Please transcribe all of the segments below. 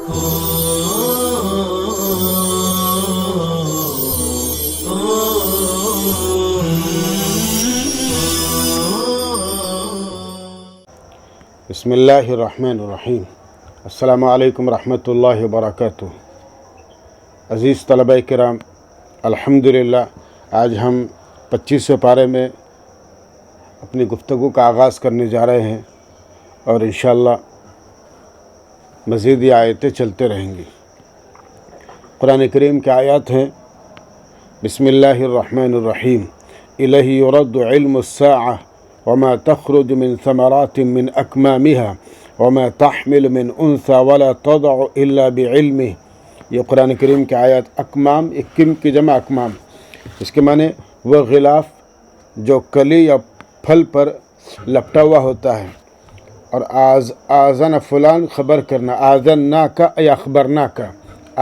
بسم اللہ الرحمن الرحیم۔ السلام علیکم ورحمۃ اللہ وبرکاتہ۔ عزیز طلبہ کرام، الحمدللہ آج ہم 25ویں پارے میں اپنی گفتگو کا آغاز کرنے جا رہے ہیں اور انشاءاللہ مزید یہ آیتیں چلتے رہیں گی۔ قرآن کریم کی آیات ہیں، بسم اللہ الرحمن الرحیم، الیہ یرد علم الساعہ وما تخرج من ثمرات من اکمامها وما تحمل من انثى ولا تضع الا بعلمه۔ یہ قرآن کریم کی آیات اکمام، اکم کی جمع اکمام، اس کے معنی وہ غلاف جو کلی یا پھل پر لپٹا ہوا ہوتا ہے، اور آذن فلان خبر کرنا، آذناک ای اخبرناک،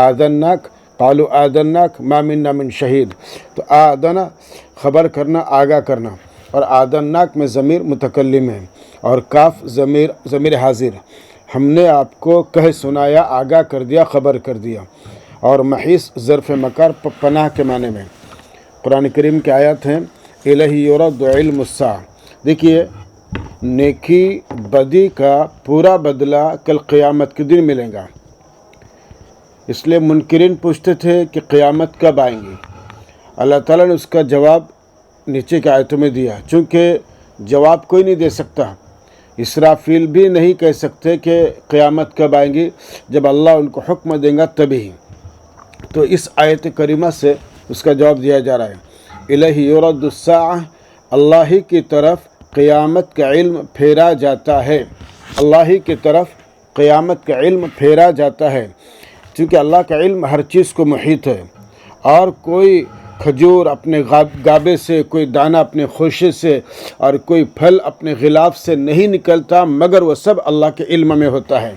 آذناک قالوا آذناک ما منا من شہید، تو آذن خبر کرنا، آگاہ کرنا، اور آذناک میں ضمیر متکلم ہے اور کاف ضمیر حاضر، ہم نے آپ کو کہہ سنایا، آگاہ کر دیا، خبر کر دیا، اور محیص ظرف مکار پناہ کے معنی میں۔ قرآن کریم کی آیات ہیں، الیہ یرد علم الساعہ۔ دیکھیے، نیکی بدی کا پورا بدلہ کل قیامت کے دن ملے گا، اس لیے منکرین پوچھتے تھے کہ قیامت کب آئیں گی۔ اللہ تعالیٰ نے اس کا جواب نیچے کی آیتوں میں دیا، چونکہ جواب کوئی نہیں دے سکتا، اسرافیل بھی نہیں کہہ سکتے کہ قیامت کب آئیں گی، جب اللہ ان کو حکم دیں گا تبھی۔ تو اس آیت کریمہ سے اس کا جواب دیا جا رہا ہے، الیہ یرد الساعہ، اللہ ہی کی طرف قیامت کا علم پھیرا جاتا ہے، اللہ ہی کی طرف قیامت کا علم پھیرا جاتا ہے، چونکہ اللہ کا علم ہر چیز کو محیط ہے، اور کوئی کھجور اپنے گابے سے، کوئی دانہ اپنے خوشے سے، اور کوئی پھل اپنے غلاف سے نہیں نکلتا مگر وہ سب اللہ کے علم میں ہوتا ہے۔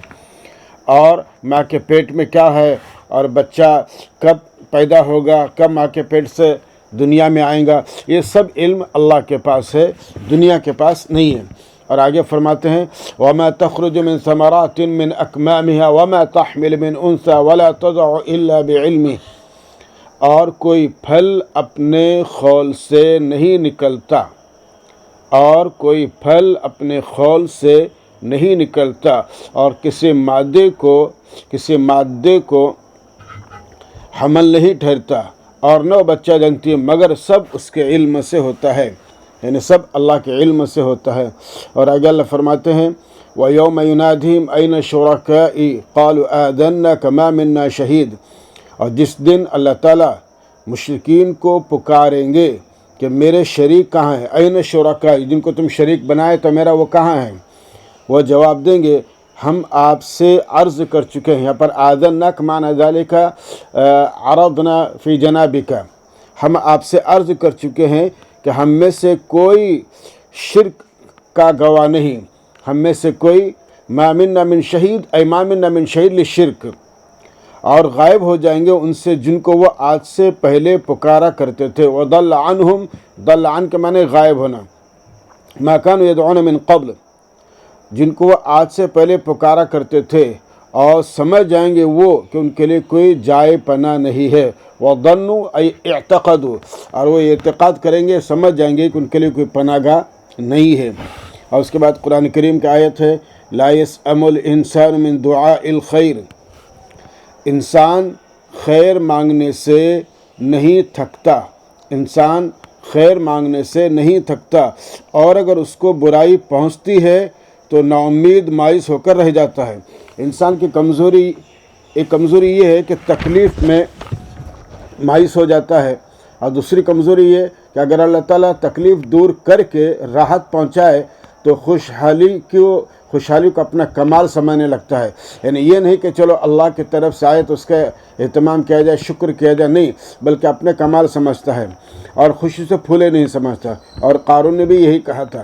اور ماں کے پیٹ میں کیا ہے، اور بچہ کب پیدا ہوگا، کب ماں کے پیٹ سے دنیا میں آئیں گا، یہ سب علم اللہ کے پاس ہے، دنیا کے پاس نہیں ہے۔ اور آگے فرماتے ہیں، وَمَا تَخْرُجُ مِن ثَمَرَاتٍ مِّنْ أَكْمَامِهَا وَمَا تَحْمِلُ مِنْ أُنثَىٰ وَلَا تَضَعُ إِلَّا بِعِلْمِهِ، اور کوئی پھل اپنے خول سے نہیں نکلتا، اور کوئی پھل اپنے خول سے نہیں نکلتا، اور کسی مادے کو حمل نہیں ٹھہرتا، اور نہ بچہ جنتی ہے، مگر سب اس کے علم سے ہوتا ہے، یعنی سب اللہ کے علم سے ہوتا ہے۔ اور آگے اللہ فرماتے ہیں، وَيَوْمَ يُنَادِهِمْ أَيْنَ شُرَكَائِي قَالُوا آذَنَّاكَ مَا مِنَّا شَهِيدٌ، اور جس دن اللہ تعالیٰ مشرکین کو پکاریں گے کہ میرے شریک کہاں ہیں، این شرکائی، جن کو تم شریک بنائے تو میرا وہ کہاں ہیں، وہ جواب دیں گے ہم آپ سے عرض کر چکے ہیں۔ یہاں پر آذناک معنی ذالک عرضنا فی جنابک، ہم آپ سے عرض کر چکے ہیں کہ ہم میں سے کوئی شرک کا گواہ نہیں، ہم میں سے کوئی ما منا من شہید، ای ما منا من شہید للشرک، اور غائب ہو جائیں گے ان سے جن کو وہ آج سے پہلے پکارا کرتے تھے۔ وَضَلَّ عَنْهُمْ، ضَلَّ عَنْ کے معنی غائب ہونا، مَا كَانُوا يَدْعُونَ مِن قَبْلِ، جن کو وہ آج سے پہلے پکارا کرتے تھے، اور سمجھ جائیں گے وہ کہ ان کے لیے کوئی جائے پناہ نہیں ہے۔ وَظَنُّوا أَيْ اعْتَقَدُوا، اور وہ اعتقاد کریں گے، سمجھ جائیں گے کہ ان کے لیے کوئی پناہ گاہ نہیں ہے۔ اور اس کے بعد قرآن کریم کی آیت ہے، لَا يَسْأَمُ الْإِنسَانُ مِن دُعَاءِ الْخَيْرِ، انسان خیر مانگنے سے نہیں تھکتا، انسان خیر مانگنے سے نہیں تھکتا، اور اگر اس کو برائی پہنچتی ہے تو نا امید مایوس ہو کر رہ جاتا ہے۔ انسان کی کمزوری یہ ہے کہ تکلیف میں مایوس ہو جاتا ہے، اور دوسری کمزوری یہ کہ اگر اللہ تعالیٰ تکلیف دور کر کے راحت پہنچائے تو خوشحالی کو اپنا کمال سمجھنے لگتا ہے، یعنی یہ نہیں کہ چلو اللہ کی طرف سے آئے تو اس کا اہتمام کیا جائے، شکر کیا جائے، نہیں، بلکہ اپنے کمال سمجھتا ہے اور خوشی سے پھولے نہیں سمجھتا۔ اور قارون نے بھی یہی کہا تھا۔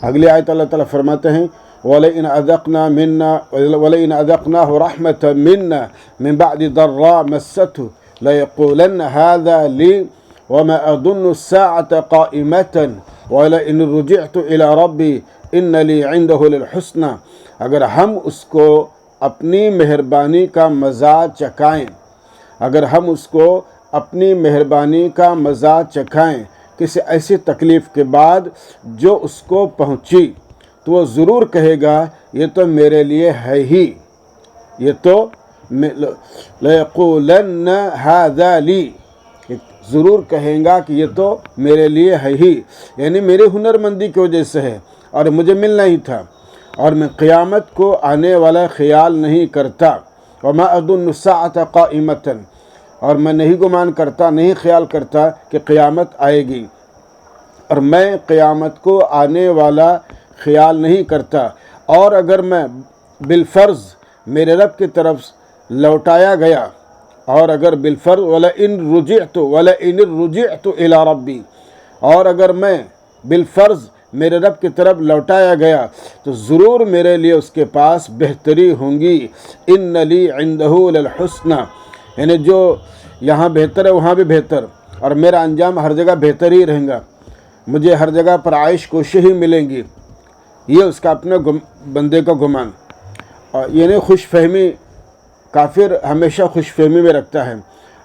اگلی آیت اللہ تعالیٰ فرماتے ہیں، وَلَئِنْ أَذَقْنَاهُ رَحْمَةً مِنَّا مِنْ بَعْدِ ضَرَّاءٍ مَسَّتْهُ لَيَقُولَنَّ هَذَا لِي وَمَا أَظُنُّ السَّاعَةَ قَائِمَةً وَلَئِنْ رُجِعْتُ إِلَى رَبِّي إِنَّ لِي عِنْدَهُ لَلْحُسْنَىٰ، اگر ہم اس کو اپنی مہربانی کا مزہ چکھائیں، اگر ہم اس کو اپنی مہربانی کا مزہ چکھائیں کسی ایسی تکلیف کے بعد جو اس کو پہنچی، تو وہ ضرور کہے گا یہ تو میرے لیے ہے ہی، یہ تو لَيَقُولَنَّ هَذَا لِي، ضرور کہیں گا کہ یہ تو میرے لیے ہے ہی، یعنی میری ہنرمندی کی وجہ سے ہے اور مجھے ملنا ہی تھا، اور میں قیامت کو آنے والا خیال نہیں کرتا، وَمَا أَظُنُّ السَّاعَةَ قَائِمَةً، اور میں نہیں گمان کرتا، نہیں خیال کرتا کہ قیامت آئے گی، اور میں قیامت کو آنے والا خیال نہیں کرتا، اور اگر میں بالفرض میرے رب کی طرف لوٹایا گیا، اور اگر بالفرض وَلَئِن رُجِعْتُ إِلَىٰ رَبِّي، اور اگر میں بالفرض میرے رب کی طرف لوٹایا گیا تو ضرور میرے لیے اس کے پاس بہتری ہوں گی، إِنَّ لِي عِنْدَهُ لَلْحُسْنَى، یعنی جو یہاں بہتر ہے وہاں بھی بہتر، اور میرا انجام ہر جگہ بہتر ہی رہے گا، مجھے ہر جگہ پر عائش کوشی ہی ملیں گی، یہ اس کا اپنے بندے کا گمان، اور یعنی خوش فہمی، کافر ہمیشہ خوش فہمی میں رکھتا ہے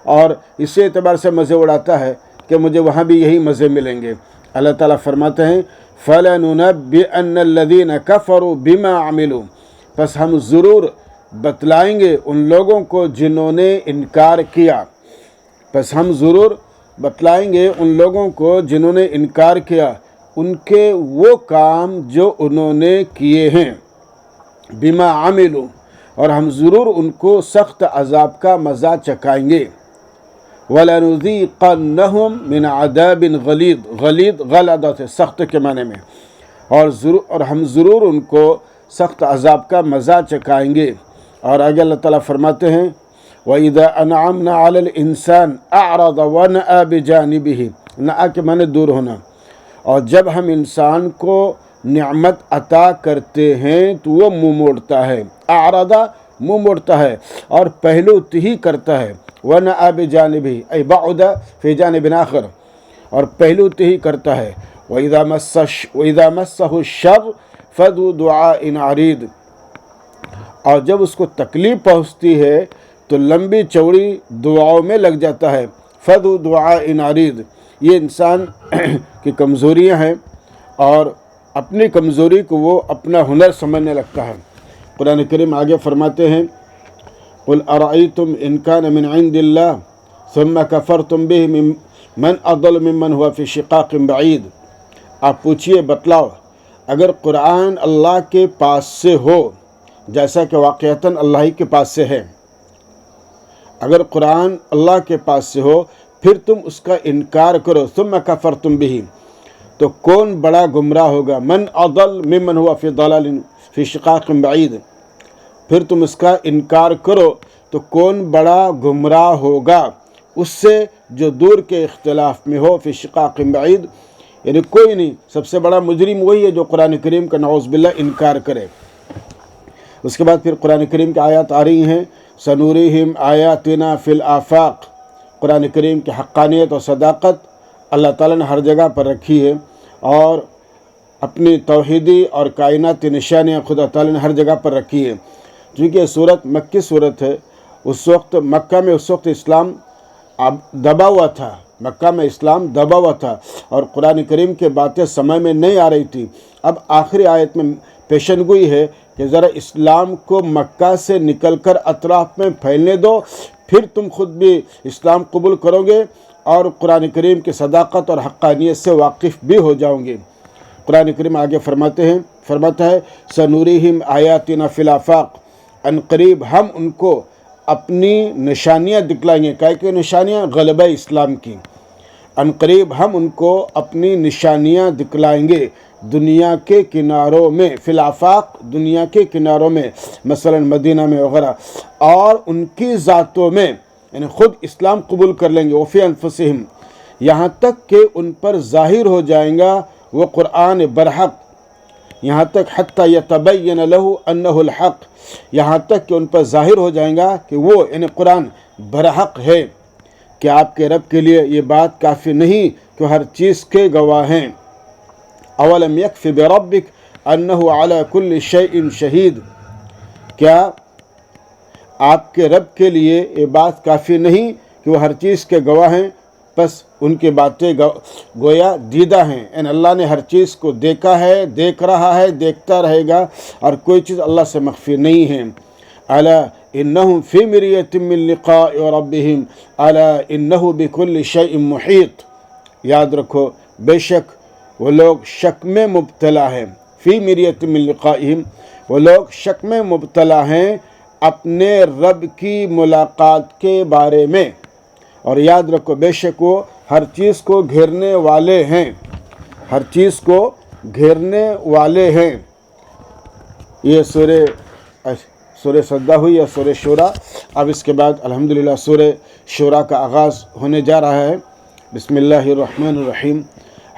اور اسی اعتبار سے مزے اڑاتا ہے کہ مجھے وہاں بھی یہی مزے ملیں گے۔ اللہ تعالیٰ فرماتے ہیں فَلَنُنَبِّئَنَّ الَّذِينَ كَفَرُوا بِمَا عَمِلُوا، پس ہم ضرور بتلائیں گے ان لوگوں کو جنہوں نے انکار کیا، پس ہم ضرور بتلائیں گے ان لوگوں کو جنہوں نے انکار کیا ان کے وہ کام جو انہوں نے کیے ہیں، بما عملوا، اور ہم ضرور ان کو سخت عذاب کا مزہ چکھائیں گے، وَلَنُذِيقَنَّهُمْ مِنْ عَذَابٍ غَلِيظٍ، غلیظ غلظ ہے سخت کے معنی میں، اور ہم ضرور ان کو سخت عذاب کا مزہ چکھائیں گے۔ اور آگے اللہ تعالیٰ فرماتے ہیں وَإِذَا أَنْعَمْنَا عَلَى الْإِنسَانِ أَعْرَضَ وَنَأَى بِجَانِبِهِ، نأى کے معنی دور ہونا، اور جب ہم انسان کو نعمت عطا کرتے ہیں تو وہ منہ موڑتا ہے، اعرض منہ موڑتا ہے اور پہلو تہی کرتا ہے، وَنَأَى بِجَانِبِهِ أي بعد في جانب آخر، اور پہلو تہی کرتا ہے، وَإِذَا مَسَّهُ الشَّرُّ فَذُو دُعَاءٍ عَرِيضٍ، اور جب اس کو تکلیف پہنچتی ہے تو لمبی چوڑی دعاؤں میں لگ جاتا ہے، فَذُو دُعَاءٍ عَرِيضٍ، یہ انسان کی کمزوریاں ہیں اور اپنی کمزوری کو وہ اپنا ہنر سمجھنے لگتا ہے۔ قرآن کریم آگے فرماتے ہیں قُلْ أَرَأَيْتُمْ إِنْ كَانَ مِنْ عِنْدِ اللَّهِ ثُمَّ كَفَرْتُمْ بِهِ مَنْ أَضَلُّ مِمَّنْ هُوَ فِي شِقَاقٍ بَعِيدٍ، آپ پوچھئے بتلاؤ اگر قرآن اللہ کے پاس سے ہو، جیسا کہ واقعتاً اللہ ہی کے پاس سے ہے، اگر قرآن اللہ کے پاس سے ہو پھر تم اس کا انکار کرو، ثم کفرتم بہ، تو کون بڑا گمراہ ہوگا، من اضل ممن ہوا فی ضلال فی شقاق بعید، پھر تم اس کا انکار کرو تو کون بڑا گمراہ ہوگا اس سے جو دور کے اختلاف میں ہو، فی شقاق بعید، یعنی کوئی نہیں، سب سے بڑا مجرم وہی ہے جو قرآن کریم کا نعوذ باللہ انکار کرے۔ اس کے بعد پھر قرآن کریم کی آیات آ رہی ہیں سنوریہم آیاتنا فی الآفاق، قرآن کریم کی حقانیت اور صداقت اللہ تعالیٰ نے ہر جگہ پر رکھی ہے، اور اپنی توحیدی اور کائناتی نشانیاں خدا تعالیٰ نے ہر جگہ پر رکھی ہے۔ چونکہ یہ صورت مکی صورت ہے، اس وقت مکہ میں اسلام دبا ہوا تھا، مکہ میں اسلام دبا ہوا تھا اور قرآن کریم کے باتیں سمجھ میں نہیں آ رہی تھی۔ اب آخری آیت میں پیشن گوئی ہے کہ ذرا اسلام کو مکہ سے نکل کر اطراف میں پھیلنے دو، پھر تم خود بھی اسلام قبول کرو گے اور قرآن کریم کی صداقت اور حقانیت سے واقف بھی ہو جاؤ گے۔ قرآن کریم آگے فرماتا ہے سنوریہم آیاتنا فی الآفاق، ان قریب ہم ان کو اپنی نشانیاں دکھلائیں گے، کہ نشانیاں غلبہ اسلام کی، ان قریب ہم ان کو اپنی نشانیاں دکھلائیں گے دنیا کے کناروں میں، فی الآفاق دنیا کے کناروں میں، مثلا مدینہ میں وغیرہ، اور ان کی ذاتوں میں، یعنی خود اسلام قبول کر لیں گے، وفی انفسہم، یہاں تک کہ ان پر ظاہر ہو جائیں گا وہ قرآن برحق، یہاں تک حتی یتبین لہ انہ الحق، یہاں تک کہ ان پر ظاہر ہو جائیں گا کہ وہ یعنی قرآن برحق ہے، کہ آپ کے رب کے لیے یہ بات کافی نہیں کہ ہر چیز کے گواہ ہیں۔ اولم یکف بربک انہ علی کل شیء شہید، کیا آپ کے رب کے لیے یہ بات کافی نہیں کہ وہ ہر چیز کے گواہ ہیں، بس ان کی باتیں گویا دیدہ ہیں، یعنی اللہ نے ہر چیز کو دیکھا ہے، دیکھ رہا ہے، دیکھتا رہے گا، اور کوئی چیز اللہ سے مخفی نہیں ہے۔ الا انہم فی مریۃ من لقاء ربہم الا انہ بکل شیء محیط۔ یاد رکھو، بے شک وہ لوگ شک میں مبتلا ہیں، فی مریۃ من لقائہم، وہ لوگ شک میں مبتلا ہیں اپنے رب کی ملاقات کے بارے میں، اور یاد رکھو بے شک وہ ہر چیز کو گھیرنے والے ہیں، ہر چیز کو گھیرنے والے ہیں۔ یہ سورہ سجدہ ہوئی یا سورہ شورى۔ اب اس کے بعد الحمدللہ سورہ شورى کا آغاز ہونے جا رہا ہے۔ بسم اللہ الرحمن الرحیم۔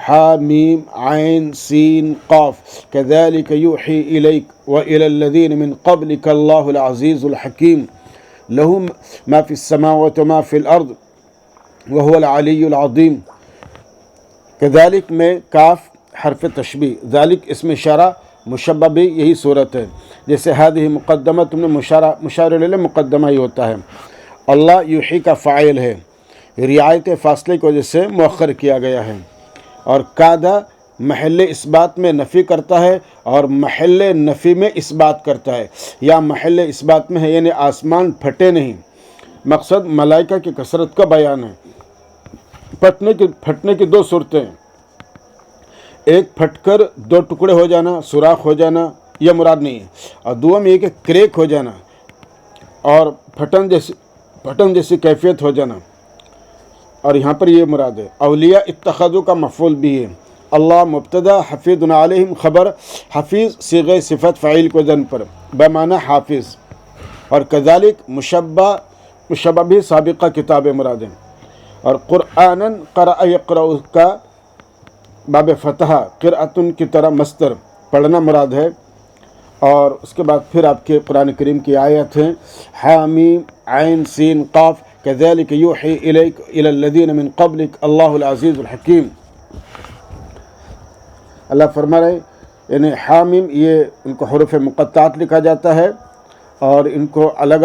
حامیم عین سین قاف كذلك يوحي إليك وإلى الذين من قبلك الله العزيز الحكيم له ما في السماوات وما في الأرض وهو العلی العظیم۔ كذلك میں کاف حرف تشبیہ، ذالک اسم اشارہ، مشبہ بھی یہی صورت ہے، جیسے هذه مقدمہ تم نے مشار الیہ مقدمہ ہی ہوتا ہے۔ اللہ یوحی کا فاعل ہے، رعایت فاصلے کی وجہ سے مؤخر کیا گیا ہے، اور کادا محل اس بات میں نفی کرتا ہے اور محل نفی میں اس بات کرتا ہے، یا محل اس بات میں ہے یعنی آسمان پھٹے نہیں، مقصد ملائکہ کی کثرت کا بیان ہے۔ پھٹنے کی دو صورتیں، ایک پھٹ کر دو ٹکڑے ہو جانا، سوراخ ہو جانا، یہ مراد نہیں ہے، اور دوم یہ کہ کریک ہو جانا اور پھٹن جیسی کیفیت ہو جانا، اور یہاں پر یہ مراد ہے۔ اولیاء اتخذوا کا مفعول بھی ہے، اللہ مبتدا، حفیظ علیہم خبر، حفیظ صیغہ صفت فاعل کو زن پر بمعنی حافظ، اور کذالک مشبہ بھی سابقہ کتاب مراد ہے، اور قرآناً قرأ یقرأ کا باب فتح قرأتن کی طرح مصدر پڑھنا مراد ہے، اور اس کے بعد پھر آپ کے قرآن کریم کی آیت ہیں حامیم عین سین قاف كذلك يوحي إليك إلى الذين من قبلك اللہ العزیز الحکیم۔ اللہ فرما رہے یعنی حامیم یہ ان کو حروف مقطعات لکھا جاتا ہے، اور ان کو الگ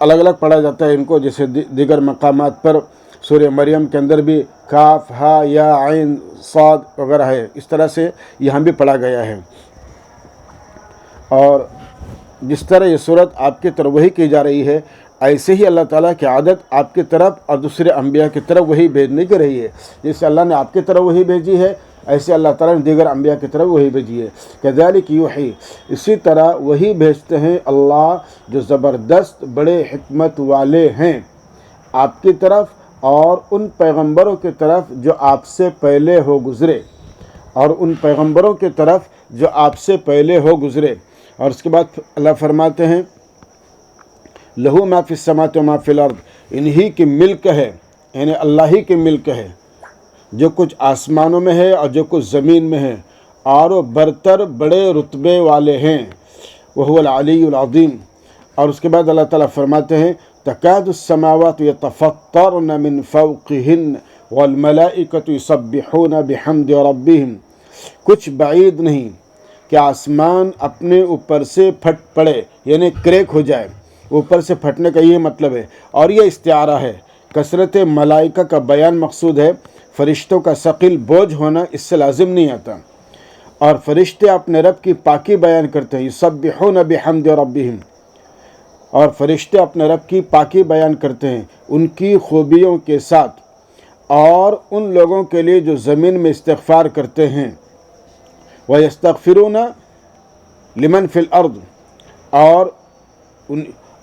الگ پڑھا جاتا ہے، ان کو جیسے دیگر مقامات پر سورہ مریم کے اندر بھی کاف ہا یا عین صاد وغیرہ ہے، اس طرح سے یہاں بھی پڑھا گیا ہے۔ اور جس طرح یہ صورت آپ کی طرف وحی کی جا رہی ہے، ایسے ہی اللہ تعالیٰ کی عادت آپ کی طرف اور دوسرے انبیاء کی طرف وحی بھیجنے کی رہی ہے، جیسے اللہ نے آپ کی طرف وحی بھیجی ہے، ایسے اللہ تعالیٰ نے دیگر انبیاء کی طرف وحی بھیجی ہے۔ کذالک یوحی، اسی طرح وحی بھیجتے ہیں اللہ جو زبردست بڑے حکمت والے ہیں آپ کی طرف اور ان پیغمبروں کی طرف جو آپ سے پہلے ہو گزرے، اور ان پیغمبروں کی طرف جو آپ سے پہلے ہو گزرے۔ اور اس کے بعد اللہ فرماتے ہیں لہو ما فی السماوات و ما فی الارض، انہی کی ملک ہے، یعنی اللہ ہی کی ملک ہے جو کچھ آسمانوں میں ہے اور جو کچھ زمین میں ہے، اور وہ برتر بڑے رتبے والے ہیں، وہو العلی العظیم۔ اور اس کے بعد اللہ تعالیٰ فرماتے ہیں تکاد السماوات یتفطرن من فوقہن والملائکۃ یسبحون بحمد ربہم، کچھ بعید نہیں کہ آسمان اپنے اوپر سے پھٹ پڑے، یعنی کریک ہو جائے، اوپر سے پھٹنے کا یہ مطلب ہے، اور یہ استعارہ ہے، کثرت ملائکہ کا بیان مقصود ہے، فرشتوں کا ثقیل بوجھ ہونا اس سے لازم نہیں آتا، اور فرشتے اپنے رب کی پاکی بیان کرتے ہیں، یسبحون بحمد ربہم، اور فرشتے اپنے رب کی پاکی بیان کرتے ہیں ان کی خوبیوں کے ساتھ، اور ان لوگوں کے لیے جو زمین میں استغفار کرتے ہیں، وَيَسْتَغْفِرُونَ لِمَنْ فِي الْأَرْضِ، اور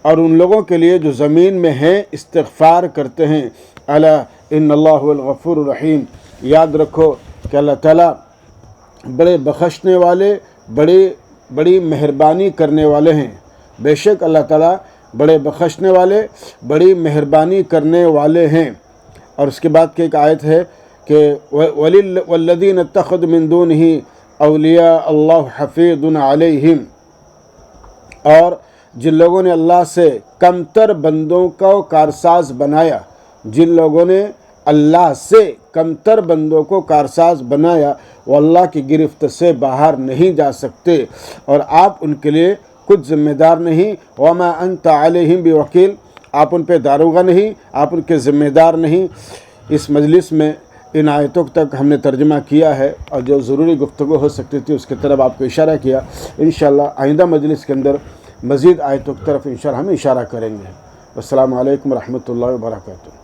ان لوگوں کے لیے جو زمین میں ہیں استغفار کرتے ہیں، الا ان اللہ الغفور الرحیم، یاد رکھو کہ اللہ تعالیٰ بڑے بخشنے والے، بڑی مہربانی کرنے والے ہیں، بے شک اللہ تعالیٰ بڑے بخشنے والے، بڑی مہربانی کرنے والے ہیں۔ اور اس کے بعد کی ایک آیت ہے کہ وَالَّذِينَ اتَّخَذُوا مِن دُونِهِ أَوْلِيَاءَ اللَّهُ حَفِيظٌ عَلَيْهِمْ، اور جن لوگوں نے اللہ سے کمتر بندوں کو کارساز بنایا، جن لوگوں نے اللہ سے کمتر بندوں کو کارساز بنایا، وہ اللہ کی گرفت سے باہر نہیں جا سکتے، اور آپ ان کے لیے خود ذمہ دار نہیں، وما انت علیہم بوکیل، آپ ان پہ داروغہ نہیں، آپ ان کے ذمہ دار نہیں۔ اس مجلس میں ان آیتوں تک ہم نے ترجمہ کیا ہے، اور جو ضروری گفتگو ہو سکتی تھی اس کی طرف آپ کو اشارہ کیا۔ انشاءاللہ آئندہ مجلس کے اندر مزید آیتوں کی طرف انشاءاللہ ہم اشارہ کریں گے۔ السلام علیکم ورحمۃ اللہ وبرکاتہ۔